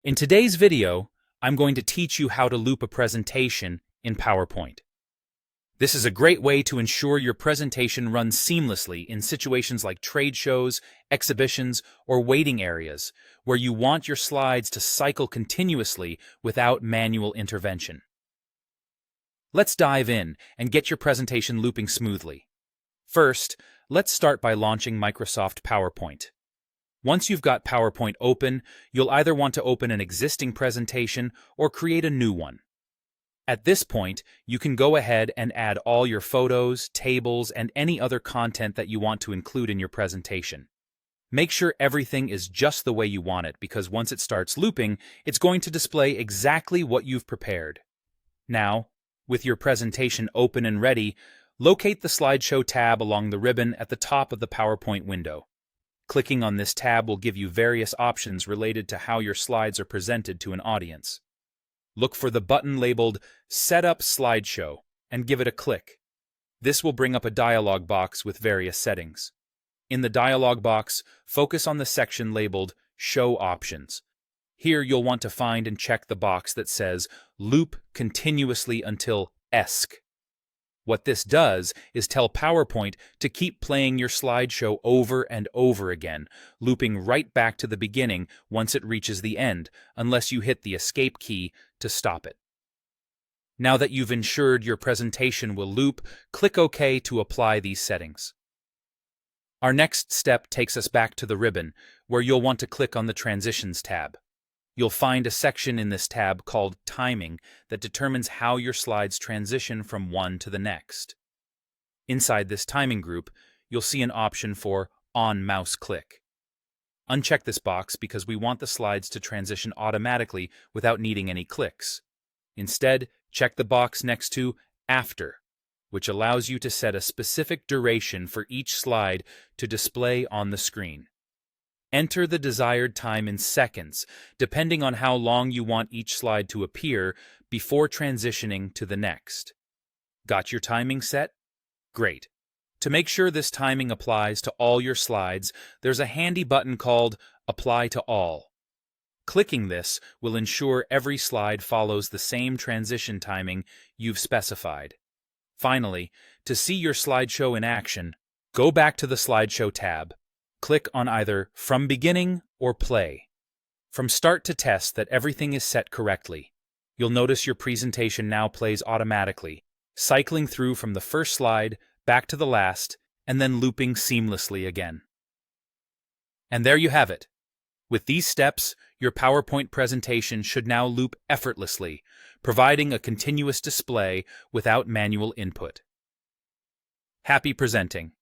In today's video, I'm going to teach you how to loop a presentation in PowerPoint. This is a great way to ensure your presentation runs seamlessly in situations like trade shows, exhibitions, or waiting areas, where you want your slides to cycle continuously without manual intervention. Let's dive in and get your presentation looping smoothly. First, let's start by launching Microsoft PowerPoint. Once you've got PowerPoint open, you'll either want to open an existing presentation or create a new one. At this point, you can go ahead and add all your photos, tables, and any other content that you want to include in your presentation. Make sure everything is just the way you want it, because once it starts looping, it's going to display exactly what you've prepared. Now, with your presentation open and ready, locate the slideshow tab along the ribbon at the top of the PowerPoint window. Clicking on this tab will give you various options related to how your slides are presented to an audience. Look for the button labeled Set Up Slideshow and give it a click. This will bring up a dialog box with various settings. In the dialog box, focus on the section labeled Show Options. Here you'll want to find and check the box that says Loop continuously until ESC. What this does is tell PowerPoint to keep playing your slideshow over and over again, looping right back to the beginning once it reaches the end, unless you hit the Escape key to stop it. Now that you've ensured your presentation will loop, click OK to apply these settings. Our next step takes us back to the ribbon, where you'll want to click on the Transitions tab. You'll find a section in this tab called Timing that determines how your slides transition from one to the next. Inside this timing group, you'll see an option for On Mouse Click. Uncheck this box because we want the slides to transition automatically without needing any clicks. Instead, check the box next to After, which allows you to set a specific duration for each slide to display on the screen. Enter the desired time in seconds, depending on how long you want each slide to appear before transitioning to the next. Got your timing set? Great. To make sure this timing applies to all your slides, there's a handy button called Apply to All. Clicking this will ensure every slide follows the same transition timing you've specified. Finally, to see your slideshow in action, go back to the Slideshow tab. Click on either From Beginning or Play. From start to test that everything is set correctly. You'll notice your presentation now plays automatically, cycling through from the first slide back to the last, and then looping seamlessly again. And there you have it. With these steps, your PowerPoint presentation should now loop effortlessly, providing a continuous display without manual input. Happy presenting!